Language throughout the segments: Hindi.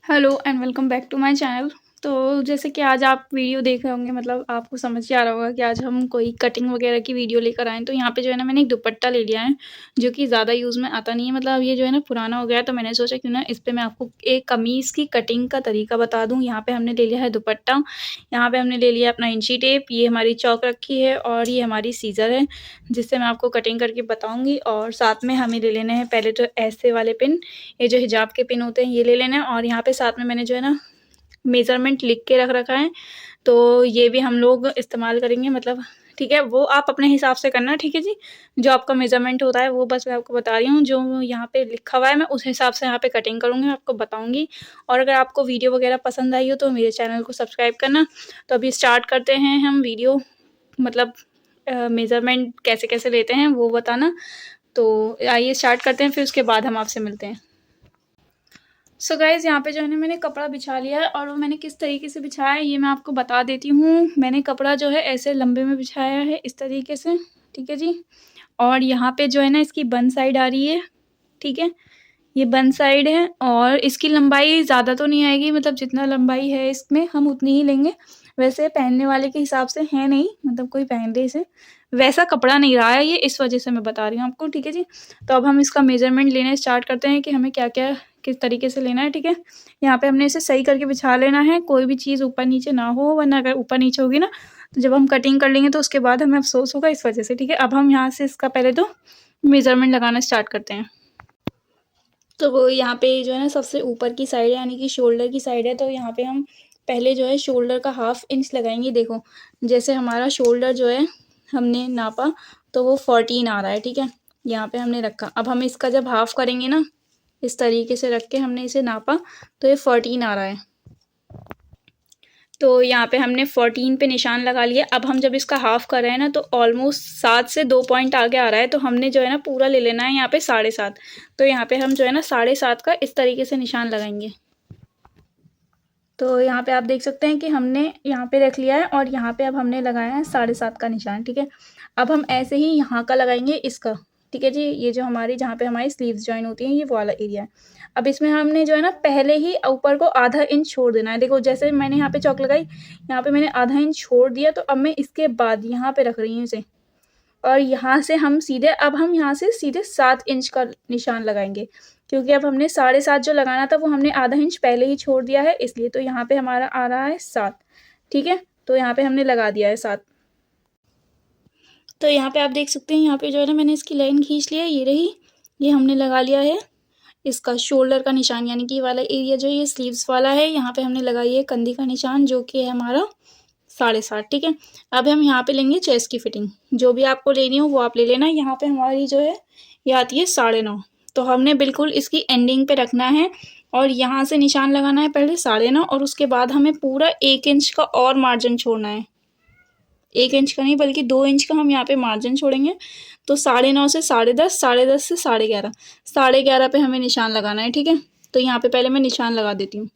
Hello and welcome back to my channel. तो जैसे कि आज आप वीडियो देख रहे होंगे, मतलब आपको समझ ही आ रहा होगा कि आज हम कोई कटिंग वगैरह की वीडियो लेकर आए हैं। तो यहाँ पे जो है ना, मैंने एक दुपट्टा ले लिया है जो कि ज़्यादा यूज़ में आता नहीं है। मतलब ये जो है ना पुराना हो गया है, तो मैंने सोचा क्यों ना इस पे मैं आपको एक कमीज़ की कटिंग का तरीका बता दूँ। यहाँ पे हमने ले लिया है दुपट्टा, यहाँ पे हमने ले लिया अपना इंची टेप, ये हमारी चौक रखी है और ये हमारी सीज़र है जिससे मैं आपको कटिंग करके बताऊँगी। और साथ में हमें ले लेने हैं पहले तो ऐसे वाले पिन, ये जो हिजाब के पिन होते हैं ये ले लेना है। और यहाँ पे साथ में मैंने जो है ना मेज़रमेंट लिख के रख रखा है, तो ये भी हम लोग इस्तेमाल करेंगे। मतलब ठीक है, वो आप अपने हिसाब से करना, ठीक है जी। जो आपका मेज़रमेंट होता है वो बस मैं आपको बता रही हूँ, जो यहाँ पे लिखा हुआ है मैं उस हिसाब से यहाँ पे कटिंग करूँगी, आपको बताऊँगी। और अगर आपको वीडियो वगैरह पसंद आई हो तो मेरे चैनल को सब्सक्राइब करना। तो अभी स्टार्ट करते हैं हम वीडियो, मतलब मेज़रमेंट कैसे-कैसे लेते हैं वो बताना। तो आइए स्टार्ट करते हैं, फिर उसके बाद हम आपसे मिलते हैं। सो गाइज़, यहाँ पे जो है ना मैंने कपड़ा बिछा लिया है, और वो मैंने किस तरीके से बिछाया है ये मैं आपको बता देती हूँ। मैंने कपड़ा जो है ऐसे लंबे में बिछाया है इस तरीके से, ठीक है जी। और यहाँ पे जो है ना इसकी बन साइड आ रही है, ठीक है। ये बन साइड है और इसकी लंबाई ज़्यादा तो नहीं आएगी, मतलब जितना लंबाई है इसमें हम उतनी ही लेंगे। वैसे पहनने वाले के हिसाब से है नहीं, मतलब कोई पहन ले इसे, वैसा कपड़ा नहीं रहा है ये, इस वजह से मैं बता रही हूँ आपको, ठीक है जी। तो अब हम इसका मेज़रमेंट लेना स्टार्ट करते हैं कि हमें क्या-क्या किस तरीके से लेना है, ठीक है। यहाँ पे हमने इसे सही करके बिछा लेना है, कोई भी चीज़ ऊपर-नीचे ना हो, वरना अगर ऊपर-नीचे होगी ना तो जब हम कटिंग कर लेंगे तो उसके बाद हमें अफ़सोस होगा, इस वजह से, ठीक है। अब हम यहाँ से इसका पहले तो मेज़रमेंट लगाना स्टार्ट करते हैं। तो वो यहाँ पे जो है ना सबसे ऊपर की साइड है, यानी कि शोल्डर की साइड है, तो यहाँ पे हम पहले जो है शोल्डर का 1/2 इंच लगाएंगे। देखो, जैसे हमारा शोल्डर जो है हमने नापा तो वो 14 आ रहा है, ठीक है। यहाँ पे हमने रखा, अब हम इसका जब हाफ करेंगे ना, इस तरीके से रख के हमने इसे नापा तो ये 14 आ रहा है। तो यहाँ पे हमने 14 पे निशान लगा लिया। अब हम जब इसका हाफ कर रहे हैं ना, तो ऑलमोस्ट 7 से 2 पॉइंट आगे आ रहा है, तो हमने जो है ना पूरा ले लेना है यहाँ पे 7.5। तो यहाँ पे हम जो है ना 7.5 का इस तरीके से निशान लगाएंगे। तो यहाँ पे आप देख सकते हैं कि हमने यहाँ पे रख लिया है, और यहाँ पे अब हमने लगाया है 7.5 का निशान, ठीक है। अब हम ऐसे ही यहाँ का लगाएंगे इसका, ठीक है जी। ये जो हमारी जहाँ पे हमारी स्लीव्स जॉइन होती हैं, ये वाला एरिया है। अब इसमें हमने जो है ना पहले ही ऊपर को आधा इंच छोड़ देना है। देखो, जैसे मैंने यहाँ पे चौक लगाई, यहाँ पे मैंने आधा इंच छोड़ दिया, तो अब मैं इसके बाद यहाँ पे रख रही हूँ इसे, और यहाँ से हम सीधे, अब हम यहाँ से सीधे 7 इंच का निशान लगाएंगे, क्योंकि अब हमने 7.5 जो लगाना था वो हमने आधा इंच पहले ही छोड़ दिया है, इसलिए। तो यहाँ पे हमारा आ रहा है 7, ठीक है। तो यहाँ पे हमने लगा दिया है 7। तो यहाँ पे आप देख सकते हैं, यहाँ पे जो है ना मैंने इसकी लाइन खींच लिया है, ये रही, ये हमने लगा लिया है इसका शोल्डर का निशान, यानी कि ये वाला एरिया जो है ये स्लीव्स वाला है। यहाँ पे हमने लगाई है कंधी का निशान, जो कि है हमारा 7.5, ठीक है। अब हम यहाँ पे लेंगे चेस्ट की फिटिंग, जो भी आपको लेनी हो वो आप ले लेना। यहाँ पे हमारी जो है ये आती है 9.5, तो हमने बिल्कुल इसकी एंडिंग पे रखना है, और यहाँ से निशान लगाना है पहले 9.5, और उसके बाद हमें पूरा 1 इंच का और मार्जिन छोड़ना है। 1 इंच का नहीं बल्कि 2 इंच का हम यहाँ पे मार्जिन छोड़ेंगे। तो 9.5 से 10.5, 10.5 से 11.5, 11.5 पे हमें निशान लगाना है, ठीक है। तो यहाँ पे पहले मैं निशान लगा देती हूँ।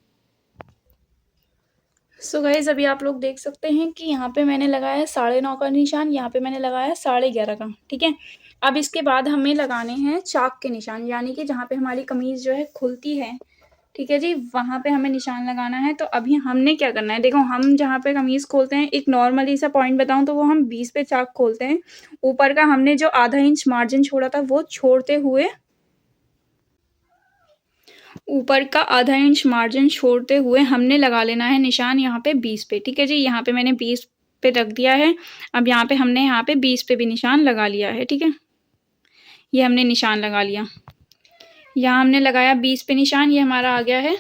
सो गाइज, अभी आप लोग देख सकते हैं कि यहाँ पे मैंने लगाया है 9.5 का निशान, यहाँ पे मैंने लगाया है 11.5 का, ठीक है। अब इसके बाद हमें लगाने हैं चाक के निशान, यानी कि जहाँ पे हमारी कमीज़ जो है खुलती है, ठीक है जी, वहाँ पे हमें निशान लगाना है। तो अभी हमने क्या करना है, देखो, हम जहाँ पे कमीज़ खोलते हैं, एक नॉर्मली सा पॉइंट बताऊँ तो वो हम 20 पे चाक खोलते हैं। ऊपर का हमने जो आधा इंच मार्जिन छोड़ा था वो छोड़ते हुए, ऊपर का आधा इंच मार्जिन छोड़ते हुए हमने लगा लेना है निशान यहाँ पे 20 पे, ठीक है जी। यहाँ पे मैंने 20 पे रख दिया है। अब यहाँ पे हमने यहाँ पे 20 पे भी निशान लगा लिया है, ठीक है। ये हमने निशान लगा लिया, यहाँ हमने लगाया 20 पे निशान, ये हमारा आ गया है।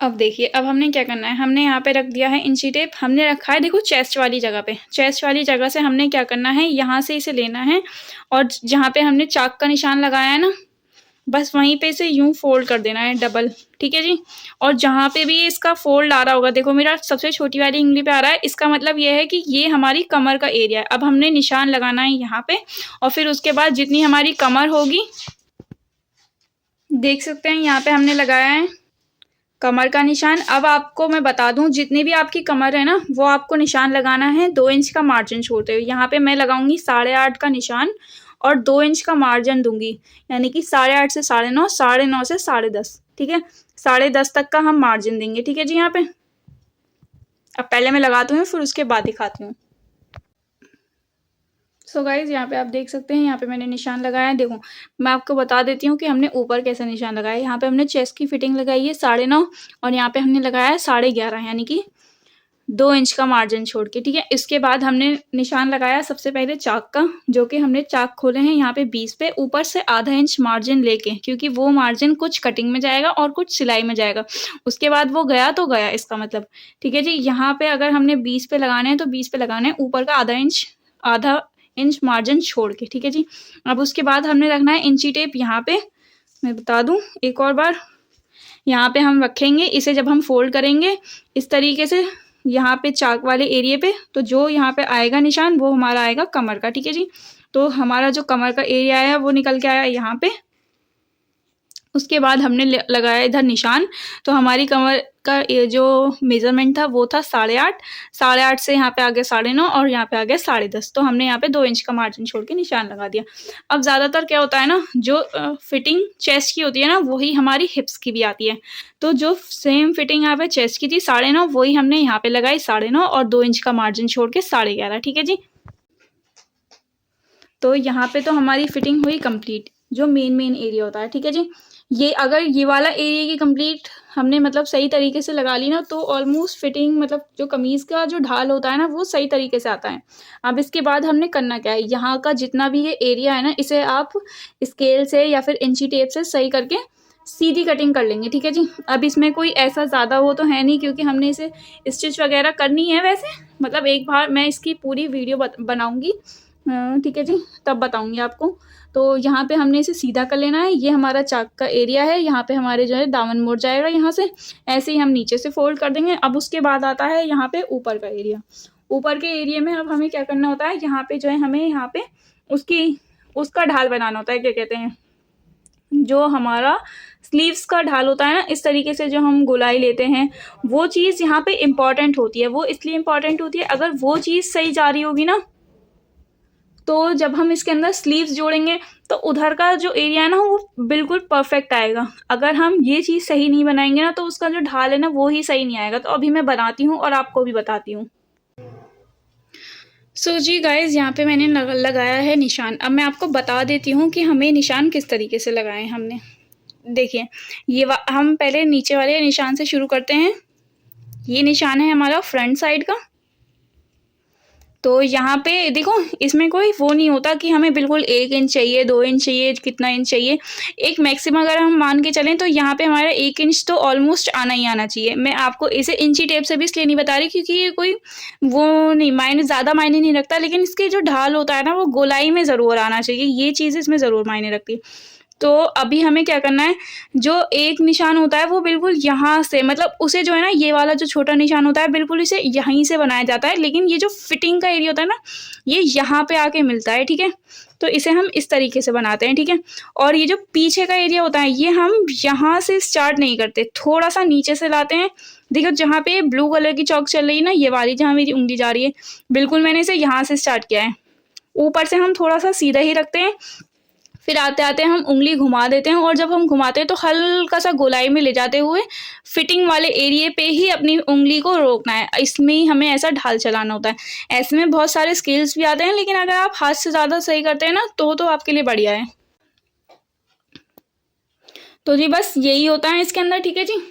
अब देखिए, अब हमने क्या करना है, हमने यहाँ पे रख दिया है इंची टेप, हमने रखा है, देखो, चेस्ट वाली जगह पे। चेस्ट वाली जगह से हमने क्या करना है, यहाँ से इसे लेना है, और जहाँ पे हमने चाक का निशान लगाया है ना, बस वहीं पे इसे यूं फोल्ड कर देना है डबल, ठीक है जी। और जहाँ पे भी इसका फोल्ड आ रहा होगा, देखो मेरा सबसे छोटी वाली उंगली पे आ रहा है, इसका मतलब ये है कि ये हमारी कमर का एरिया है। अब हमने निशान लगाना है यहाँ पे, और फिर उसके बाद जितनी हमारी कमर होगी, देख सकते हैं यहाँ पे हमने लगाया है कमर का निशान। अब आपको मैं बता दूं, जितनी भी आपकी कमर है ना, वो आपको निशान लगाना है 2 इंच का मार्जिन छोड़ते हुए। यहाँ पे मैं लगाऊंगी 8.5 का निशान और 2 इंच का मार्जिन दूंगी, यानी कि 8.5 से 9.5, 9.5 से 10.5, ठीक है। 10.5 तक का हम मार्जिन देंगे, ठीक है जी। यहाँ पे अब पहले मैं लगाती हूँ, फिर उसके बाद दिखाती हूँ। सो गाइज यहाँ पे आप देख सकते हैं, यहाँ पे मैंने निशान लगाया है। देखो मैं आपको बता देती हूँ कि हमने ऊपर कैसा निशान लगाया है। यहाँ पे हमने चेस्ट की फिटिंग लगाई है 9.5 और यहाँ पे हमने लगाया है 11.5, यानी कि 2 इंच का मार्जिन छोड़ के, ठीक है। इसके बाद हमने निशान लगाया सबसे पहले चाक का, जो कि हमने चाक खोले हैं यहाँ पे 20 पे, ऊपर से आधा इंच मार्जिन लेके, क्योंकि वो मार्जिन कुछ कटिंग में जाएगा और कुछ सिलाई में जाएगा। उसके बाद वो गया तो गया, इसका मतलब, ठीक है जी। यहाँ पे अगर हमने 20 पे लगाने हैं तो 20 पे लगाने हैं, ऊपर का आधा इंच मार्जिन छोड़ के, ठीक है जी। अब उसके बाद हमने रखना है इंची टेप। यहाँ पे मैं बता दूं एक और बार, यहाँ पे हम रखेंगे इसे, जब हम फोल्ड करेंगे इस तरीके से यहाँ पे चाक वाले एरिया पे, तो जो यहाँ पे आएगा निशान वो हमारा आएगा कमर का, ठीक है जी। तो हमारा जो कमर का एरिया आया वो निकल के आया यहाँ पे। उसके बाद हमने लगाया इधर निशान, तो हमारी कमर का जो मेजरमेंट था वो था 8.5, 8.5 से यहाँ पे आ गया 9.5 और यहाँ पे आ गया 10.5। तो हमने यहाँ पे 2 इंच का मार्जिन छोड़ के निशान लगा दिया। अब ज़्यादातर क्या होता है ना, जो फिटिंग चेस्ट की होती है ना, वही हमारी हिप्स की भी आती है। तो जो सेम फिटिंग यहाँ पे चेस्ट की थी 9.5, वही हमने यहाँ पे लगाई 9.5 और 2 इंच का मार्जिन छोड़ के 11.5, ठीक है जी। तो यहाँ पे तो हमारी फिटिंग हुई कंप्लीट, जो मेन एरिया होता है, ठीक है जी। ये अगर ये वाला एरिया की कंप्लीट हमने मतलब सही तरीके से लगा ली ना, तो ऑलमोस्ट फिटिंग मतलब जो कमीज़ का जो ढाल होता है ना, वो सही तरीके से आता है। अब इसके बाद हमने करना क्या है, यहाँ का जितना भी ये एरिया है ना, इसे आप स्केल से या फिर इंची टेप से सही करके सीधी कटिंग कर लेंगे, ठीक है जी। अब इसमें कोई ऐसा ज़्यादा वो तो है नहीं, क्योंकि हमने इसे स्टिच वगैरह करनी है। वैसे मतलब एक बार मैं इसकी पूरी वीडियो बनाऊँगी, ठीक है जी, तब बताऊँगी आपको। तो यहाँ पे हमने इसे सीधा कर लेना है। ये हमारा चाक का एरिया है, यहाँ पे हमारे जो है दामन मुड़ जाएगा यहाँ से, ऐसे ही हम नीचे से फोल्ड कर देंगे। अब उसके बाद आता है यहाँ पे ऊपर का एरिया। ऊपर के एरिया में अब हमें क्या करना होता है, यहाँ पे जो है हमें यहाँ पे उसका ढाल बनाना होता है, क्या कहते हैं, जो हमारा स्लीव्स का ढाल होता है ना, इस तरीके से जो हम गोलाई लेते हैं, वो चीज़ यहाँ पे इम्पॉर्टेंट होती है। वो इसलिए इम्पॉर्टेंट होती है, अगर वो चीज़ सही जा रही होगी ना, तो जब हम इसके अंदर स्लीव्स जोड़ेंगे तो उधर का जो एरिया है ना, वो बिल्कुल परफेक्ट आएगा। अगर हम ये चीज़ सही नहीं बनाएंगे ना, तो उसका जो ढाल है ना, वो ही सही नहीं आएगा। तो अभी मैं बनाती हूँ और आपको भी बताती हूँ। सो जी गाइज, यहाँ पे मैंने लगाया है निशान। अब मैं आपको बता देती हूँ कि हमें निशान किस तरीके से लगाए हमने। देखिए, हम पहले नीचे वाले निशान से शुरू करते हैं। ये निशान है हमारा फ्रंट साइड का। तो यहाँ पे देखो, इसमें कोई वो नहीं होता कि हमें बिल्कुल 1 इंच चाहिए, 2 इंच चाहिए, कितना इंच चाहिए। एक मैक्सिमम अगर हम मान के चलें तो यहाँ पे हमारा 1 इंच तो ऑलमोस्ट आना ही आना चाहिए। मैं आपको इसे इंची टेप से भी इसलिए नहीं बता रही, क्योंकि ये कोई वो नहीं ज़्यादा मायने नहीं रखता, लेकिन इसके जो ढाल होता है ना, वो गोलाई में ज़रूर आना चाहिए। ये चीज़ इसमें ज़रूर मायने रखती है। तो अभी हमें क्या करना है, जो एक निशान होता है वो बिल्कुल यहाँ से, मतलब उसे जो है ना, ये वाला जो छोटा निशान होता है, बिल्कुल इसे यहीं से बनाया जाता है। लेकिन ये जो फिटिंग का एरिया होता है ना, ये यहाँ पे आके मिलता है, ठीक है। तो इसे हम इस तरीके से बनाते हैं, ठीक है। और ये जो पीछे का एरिया होता है, ये हम यहाँ से स्टार्ट नहीं करते, थोड़ा सा नीचे से लाते हैं। देखो जहाँ पे ब्लू कलर की चौक चल रही है ना, ये वाली जहाँ मेरी उंगली जा रही है, बिल्कुल मैंने इसे यहाँ से स्टार्ट किया है। ऊपर से हम थोड़ा सा सीधा ही रखते हैं, फिर आते आते हम उंगली घुमा देते हैं, और जब हम घुमाते हैं तो हल्का सा गोलाई में ले जाते हुए फिटिंग वाले एरिया पे ही अपनी उंगली को रोकना है। इसमें ही हमें ऐसा ढाल चलाना होता है। ऐसे में बहुत सारे स्किल्स भी आते हैं, लेकिन अगर आप हाथ से ज़्यादा सही करते हैं ना, तो आपके लिए बढ़िया है। तो जी बस यही होता है इसके अंदर, ठीक है जी।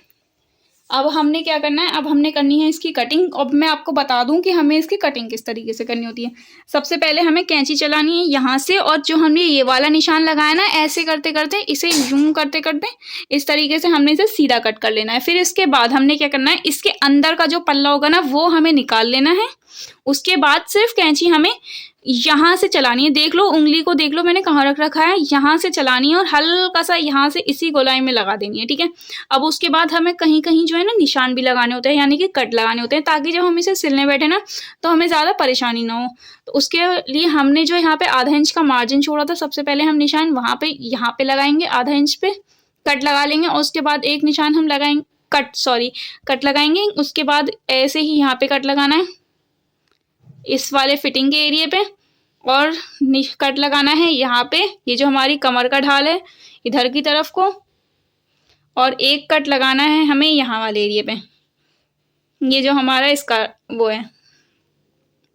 अब हमने क्या करना है, अब हमने करनी है इसकी कटिंग। अब मैं आपको बता दूं कि हमें इसकी कटिंग किस तरीके से करनी होती है। सबसे पहले हमें कैंची चलानी है यहाँ से, और जो हमने ये वाला निशान लगाया ना, ऐसे करते करते इसे यूं करते करते इस तरीके से हमने इसे सीधा कट कर लेना है। फिर इसके बाद हमने क्या करना है, इसके अंदर का जो पल्ला होगा ना, वो हमें निकाल लेना है। उसके बाद सिर्फ कैंची हमें यहाँ से चलानी है। देख लो, उंगली को देख लो मैंने कहाँ रख रखा है, यहाँ से चलानी है और हल्का सा यहाँ से इसी गोलाई में लगा देनी है, ठीक है। अब उसके बाद हमें कहीं कहीं जो है ना निशान भी लगाने होते हैं, यानी कि कट लगाने होते हैं, ताकि जब हम इसे सिलने बैठे ना, तो हमें ज़्यादा परेशानी ना हो। तो उसके लिए हमने जो यहाँ पे आधा इंच का मार्जिन छोड़ा था, सबसे पहले हम निशान वहाँ पे यहाँ पे लगाएंगे, आधा इंच पे कट लगा लेंगे, और उसके बाद एक निशान हम लगाएंगे कट लगाएंगे। उसके बाद ऐसे ही यहाँ पे कट लगाना है, इस वाले फिटिंग के एरिया पे, और कट लगाना है यहाँ पे, ये जो हमारी कमर का ढाल है, इधर की तरफ को। और एक कट लगाना है हमें यहाँ वाले एरिया पे, ये जो हमारा इसका वो है,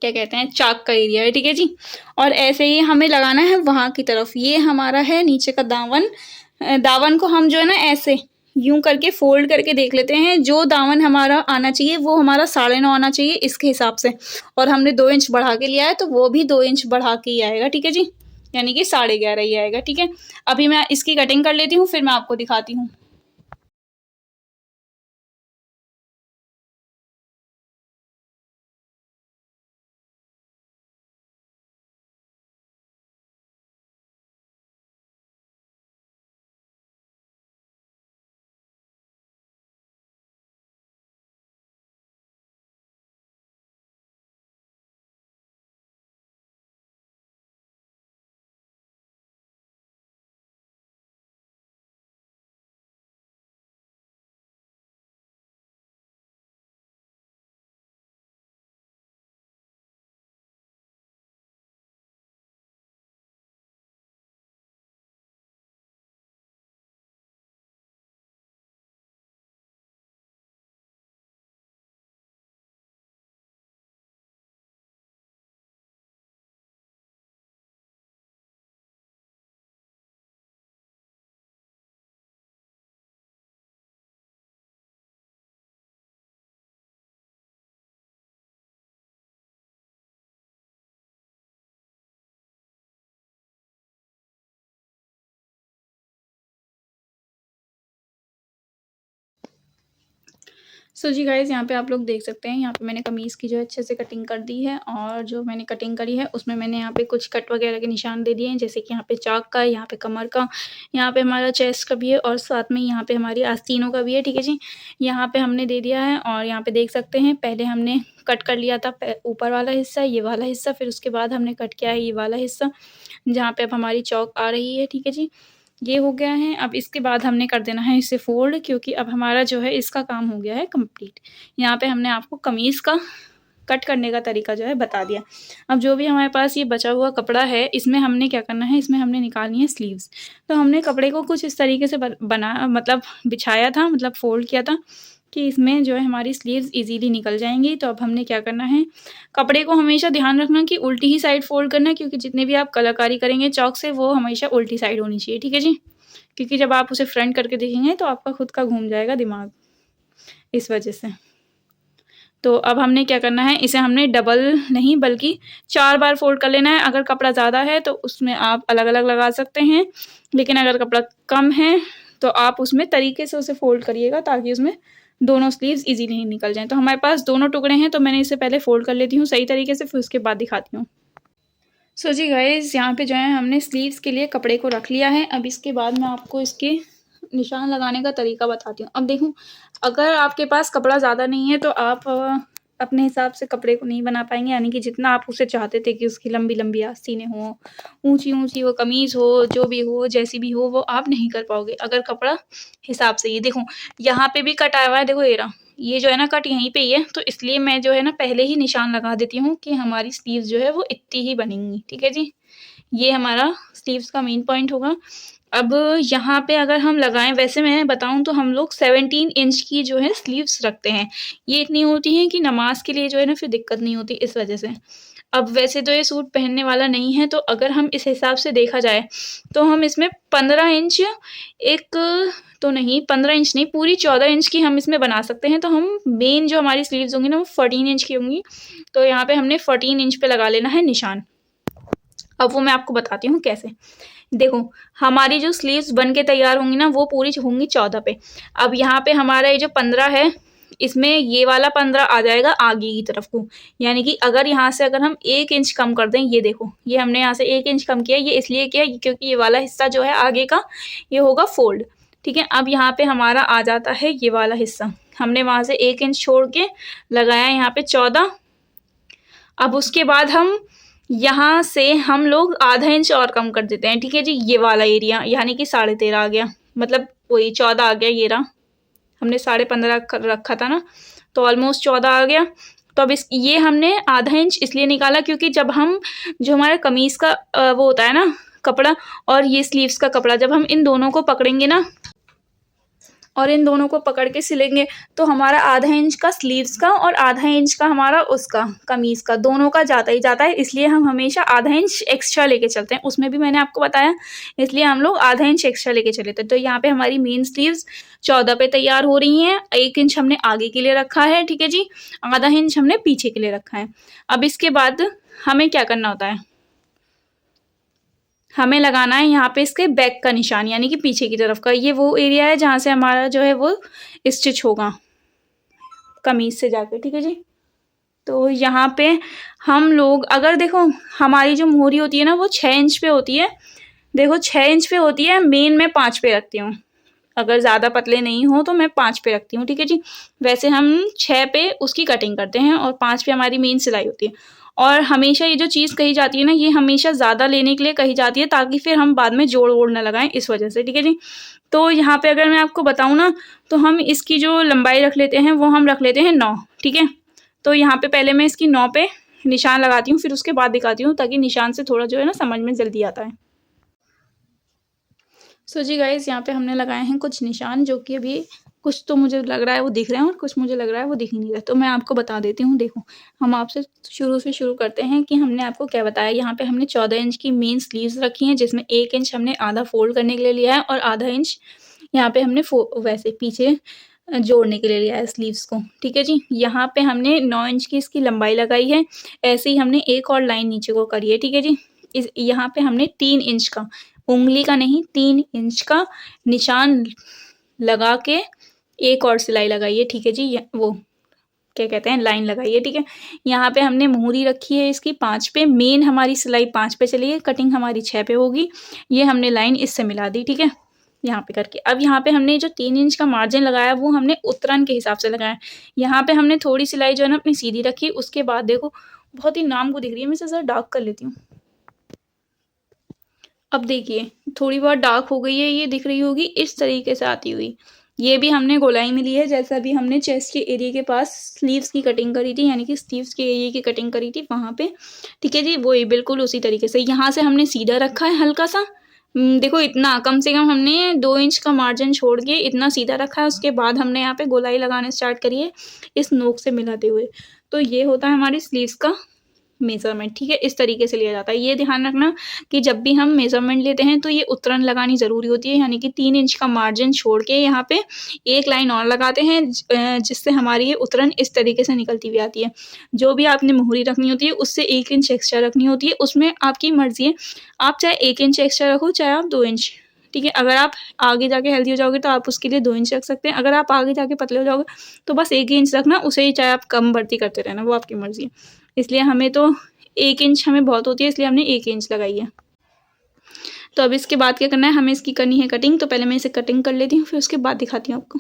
क्या कहते हैं, चाक का एरिया है, ठीक है जी। और ऐसे ही हमें लगाना है वहाँ की तरफ। ये हमारा है नीचे का दामन। दामन को हम जो है ना ऐसे यूं करके फोल्ड करके देख लेते हैं। जो दामन हमारा आना चाहिए वो हमारा 9.5 आना चाहिए इसके हिसाब से, और हमने 2 इंच बढ़ा के लिया है तो वो भी 2 इंच बढ़ा के ही आएगा, ठीक है जी, यानी कि 11.5 ही आएगा, ठीक है। अभी मैं इसकी कटिंग कर लेती हूँ, फिर मैं आपको दिखाती हूँ। सो जी गाइज़, यहाँ पे आप लोग देख सकते हैं, यहाँ पे मैंने कमीज़ की जो है अच्छे से कटिंग कर दी है, और जो मैंने कटिंग करी है उसमें मैंने यहाँ पे कुछ कट वगैरह के निशान दे दिए हैं, जैसे कि यहाँ पे चाक का, यहाँ पे कमर का, यहाँ पे हमारा चेस्ट का भी है, और साथ में यहाँ पे हमारी आस्तीनों का भी है, ठीक है जी। यहाँ पे हमने दे दिया है, और यहाँ पे देख सकते हैं पहले हमने कट कर लिया था ऊपर वाला हिस्सा, ये वाला हिस्सा, फिर उसके बाद हमने कट किया है ये वाला हिस्सा, जहाँ पे अब हमारी चौक आ रही है, ठीक है जी। ये हो गया है। अब इसके बाद हमने कर देना है इसे फ़ोल्ड, क्योंकि अब हमारा जो है इसका काम हो गया है कंप्लीट। यहाँ पे हमने आपको कमीज़ का कट करने का तरीका जो है बता दिया। अब जो भी हमारे पास ये बचा हुआ कपड़ा है, इसमें हमने क्या करना है, इसमें हमने निकालनी है स्लीव्स। तो हमने कपड़े को कुछ इस तरीके से बना मतलब बिछाया था, मतलब फ़ोल्ड किया था कि इसमें जो है हमारी स्लीव्स ईज़िली निकल जाएँगी। तो अब हमने क्या करना है, कपड़े को हमेशा ध्यान रखना कि उल्टी ही साइड फ़ोल्ड करना है, क्योंकि जितने भी आप कलाकारी करेंगे चॉक से वो हमेशा उल्टी साइड होनी चाहिए, ठीक है जी। क्योंकि जब आप उसे फ्रंट करके देखेंगे तो आपका खुद का घूम जाएगा दिमाग, इस वजह से। तो अब हमने क्या करना है, इसे हमने डबल नहीं बल्कि 4 बार फ़ोल्ड कर लेना है। अगर कपड़ा ज़्यादा है तो उसमें आप अलग-अलग लगा सकते हैं, लेकिन अगर कपड़ा कम है तो आप उसमें तरीके से उसे फ़ोल्ड करिएगा, ताकि उसमें दोनों स्लीव्स ईज़िली निकल जाएँ। तो हमारे पास दोनों टुकड़े हैं, तो मैंने इसे पहले फ़ोल्ड कर लेती हूँ सही तरीके से, फिर उसके बाद दिखाती हूँ। सो जी गाइज़, यहाँ पे जो है हमने स्लीव्स के लिए कपड़े को रख लिया है। अब इसके बाद मैं आपको इसके निशान लगाने का तरीका बताती हूँ। अब देखो, अगर आपके पास कपड़ा ज़्यादा नहीं है तो आप अपने हिसाब से कपड़े को नहीं बना पाएँगे, यानी कि जितना आप उसे चाहते थे कि उसकी लंबी-लंबी आस्तीनें हों, ऊँची-ऊँची वो कमीज़ हो, जो भी हो, जैसी भी हो, वो आप नहीं कर पाओगे अगर कपड़ा हिसाब से। ये देखो, यहाँ पे भी कट आया हुआ है, देखो ये रहा। ये जो है ना कट यहीं पे ही है, तो इसलिए मैं जो है ना पहले ही निशान लगा देती हूँ कि हमारी स्लीव्स जो है वो इतनी ही बनेंगी, ठीक है जी। ये हमारा स्लीव्स का मेन पॉइंट होगा। अब यहाँ पे अगर हम लगाएँ, वैसे मैं बताऊँ तो हम लोग 17 इंच की जो है स्लीव्स रखते हैं। ये इतनी होती हैं कि नमाज़ के लिए जो है ना फिर दिक्कत नहीं होती, इस वजह से। अब वैसे तो ये सूट पहनने वाला नहीं है, तो अगर हम इस हिसाब से देखा जाए तो हम इसमें 15 इंच, एक तो नहीं, 15 इंच नहीं, पूरी 14 इंच की हम इसमें बना सकते हैं। तो हम मेन जो हमारी स्लीव्स होंगी ना वो 14 इंच की होंगी। तो यहाँ पे हमने 14 इंच पे लगा लेना है निशान। अब वो मैं आपको बताती हूँ कैसे। देखो, हमारी जो स्लीव्स बन के तैयार होंगी ना वो पूरी होंगी 14 पे। अब यहाँ पे हमारा ये जो 15 है, इसमें ये वाला 15 आ जाएगा आगे की तरफ को। यानी कि अगर यहाँ से अगर हम 1 इंच कम कर दें, ये देखो, ये हमने यहाँ से 1 इंच कम किया, ये इसलिए किया क्योंकि ये वाला हिस्सा जो है आगे का ये होगा फ़ोल्ड, ठीक है। अब यहाँ पे हमारा आ जाता है ये वाला हिस्सा। हमने वहाँ से 1 इंच छोड़ के लगाया यहाँ पे 14। अब उसके बाद हम यहाँ से हम लोग आधा इंच और कम कर देते हैं, ठीक है जी। ये वाला एरिया यानी कि 13.5 आ गया, मतलब वही 14 आ गया, ये रहा। हमने 15.5 रखा था ना, तो ऑलमोस्ट 14 आ गया। तो अब ये हमने आधा इंच इसलिए निकाला क्योंकि जब हम जो हमारा कमीज़ का वो होता है ना कपड़ा, और ये स्लीव्स का कपड़ा, जब हम इन दोनों को पकड़ेंगे ना, और इन दोनों को पकड़ के सिलेंगे तो हमारा आधा इंच का स्लीव्स का और आधा इंच का हमारा उसका कमीज़ का दोनों का जाता ही जाता है, इसलिए हम हमेशा आधा इंच एक्स्ट्रा लेके चलते हैं। उसमें भी मैंने आपको बताया, इसलिए हम लोग आधा इंच एक्स्ट्रा लेके चले थे। तो यहाँ पे हमारी मेन स्लीव्स 14 पे तैयार हो रही हैं। 1 इंच हमने आगे के लिए रखा है, ठीक है जी, आधा इंच हमने पीछे के लिए रखा है। अब इसके बाद हमें क्या करना होता है, हमें लगाना है यहाँ पे इसके बैक का निशान, यानी कि पीछे की तरफ का। ये वो एरिया है जहाँ से हमारा जो है वो स्टिच होगा कमीज से जाके, ठीक है जी। तो यहाँ पे हम लोग अगर देखो हमारी जो मोहरी होती है ना वो 6 इंच पे होती है। देखो 6 इंच पे होती है, मेन मैं 5 पे रखती हूँ। अगर ज़्यादा पतले नहीं हो तो मैं 5 पे रखती हूँ, ठीक है जी। वैसे हम 6 पे उसकी कटिंग करते हैं और 5 पे हमारी मेन सिलाई होती है। और हमेशा ये जो चीज़ कही जाती है ना, ये हमेशा ज़्यादा लेने के लिए कही जाती है ताकि फिर हम बाद में जोड़ वोड़ ना लगाएं, इस वजह से, ठीक है जी। तो यहाँ पे अगर मैं आपको बताऊँ ना, तो हम इसकी जो लंबाई रख लेते हैं वो हम रख लेते हैं 9, ठीक है। तो यहाँ पे पहले मैं इसकी 9 पे निशान लगाती हूँ, फिर उसके बाद दिखाती हूँ ताकि निशान से थोड़ा जो है ना समझ में जल्दी आता है। सो जी गाइस, यहाँ पे हमने लगाए हैं कुछ निशान, जो कि अभी कुछ तो मुझे लग रहा है वो दिख रहे हैं और कुछ मुझे लग रहा है वो दिख ही नहीं रहा। तो मैं आपको बता देती हूँ। देखो, हम आपसे शुरू से शुरू करते हैं कि हमने आपको क्या बताया। यहाँ पे हमने 14 इंच की मेन स्लीव्स रखी हैं, जिसमें 1 इंच हमने आधा फोल्ड करने के लिए लिया है और आधा इंच यहाँ पे हमने वैसे पीछे जोड़ने के लिए लिया है स्लीव्स को, ठीक है जी। यहाँ पे हमने 9 इंच की इसकी लंबाई लगाई है। ऐसे ही हमने एक और लाइन नीचे को करी है, ठीक है जी। यहाँ पे हमने 3 इंच का, उंगली का नहीं, 3 इंच का निशान लगा के एक और सिलाई लगाई है, ठीक है जी। वो क्या कहते हैं, लाइन लगाई है, ठीक है। यहाँ पे हमने मोहरी रखी है इसकी 5 पे। मेन हमारी सिलाई 5 पे चली है, कटिंग हमारी 6 पे होगी। ये हमने लाइन इससे मिला दी, ठीक है, यहाँ पे करके। अब यहाँ पे हमने जो 3 इंच का मार्जिन लगाया वो हमने उतरन के हिसाब से लगाया। यहाँ पे हमने थोड़ी सिलाई जो है ना अपनी सीधी रखी। उसके बाद देखो, बहुत ही नाम को दिख रही है, मैं इसे ज़रा डार्क कर लेती हूँ। अब देखिए थोड़ी बहुत डार्क हो गई है, ये दिख रही होगी इस तरीके से आती हुई। ये भी हमने गोलाई में ली है, जैसा भी हमने चेस्ट के एरिया के पास स्लीव्स की कटिंग करी थी, यानी कि स्लीव्स के एरिया की कटिंग करी थी वहाँ पे, ठीक है जी। वो ये बिल्कुल उसी तरीके से यहाँ से हमने सीधा रखा है हल्का सा। देखो इतना, कम से कम हमने 2 इंच का मार्जिन छोड़ के इतना सीधा रखा है। उसके बाद हमने यहाँ पे गोलाई लगाने स्टार्ट करी है इस नोक से मिलाते हुए। तो ये होता है हमारी स्लीव्स का मेजरमेंट, ठीक है। इस तरीके से लिया जाता है। ये ध्यान रखना कि जब भी हम मेजरमेंट लेते हैं तो ये उतरन लगानी ज़रूरी होती है, यानी कि 3 इंच का मार्जिन छोड़ के यहाँ पे एक लाइन और लगाते हैं, जिससे हमारी ये उतरन इस तरीके से निकलती हुई आती है। जो भी आपने मोहरी रखनी होती है उससे 1 इंच एक्स्ट्रा रखनी होती है। उसमें आपकी मर्जी है, आप चाहे 1 इंच एक्स्ट्रा रखो, चाहे आप 2 इंच, ठीक है। अगर आप आगे जाके हेल्दी हो जाओगे तो आप उसके लिए 2 इंच रख सकते हैं। अगर आप आगे जाके पतले हो जाओगे तो बस 1 ही इंच रखना, उसे ही चाहे आप कम बढ़ती करते रहना, वो आपकी मर्जी है। इसलिए हमें तो 1 इंच हमें बहुत होती है, इसलिए हमने 1 इंच लगाई है। तो अब इसके बाद क्या करना है, हमें इसकी करनी है कटिंग। तो पहले मैं इसे कटिंग कर लेती हूँ, फिर उसके बाद दिखाती हूँ आपको।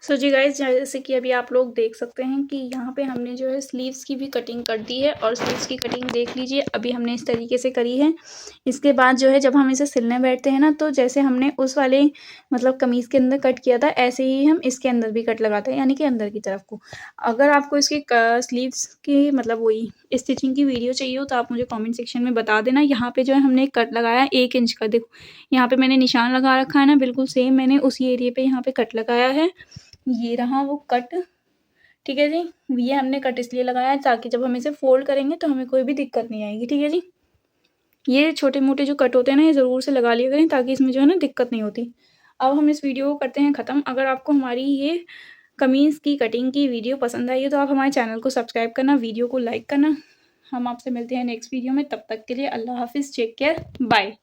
सो जी गाइज, जैसे कि अभी आप लोग देख सकते हैं कि यहाँ पे हमने जो है स्लीव्स की भी कटिंग कर दी है। और स्लीव्स की कटिंग देख लीजिए, अभी हमने इस तरीके से करी है। इसके बाद जो है जब हम इसे सिलने बैठते हैं ना, तो जैसे हमने उस वाले मतलब कमीज़ के अंदर कट किया था, ऐसे ही हम इसके अंदर भी कट लगाते हैं, यानी कि अंदर की तरफ को। अगर आपको इसकी स्लीव्स की मतलब वही स्टिचिंग की वीडियो चाहिए हो तो आप मुझे कॉमेंट सेक्शन में बता देना। यहाँ पर जो है हमने एक कट लगाया 1 इंच का। देखो यहाँ पर मैंने निशान लगा रखा है ना, बिल्कुल सेम मैंने उसी एरिए पर यहाँ पर कट लगाया है। ये रहा वो कट, ठीक है जी। ये हमने कट इसलिए लगाया है ताकि जब हम इसे फोल्ड करेंगे तो हमें कोई भी दिक्कत नहीं आएगी, ठीक है जी। ये छोटे मोटे जो कट होते हैं ना, ये ज़रूर से लगा लिया करें ताकि इसमें जो है ना दिक्कत नहीं होती। अब हम इस वीडियो को करते हैं ख़त्म। अगर आपको हमारी ये कमीज़ की कटिंग की वीडियो पसंद आई है तो आप हमारे चैनल को सब्सक्राइब करना, वीडियो को लाइक करना। हम आपसे मिलते हैं नेक्स्ट वीडियो में, तब तक के लिए अल्लाह हाफिज़, टेक केयर, बाय।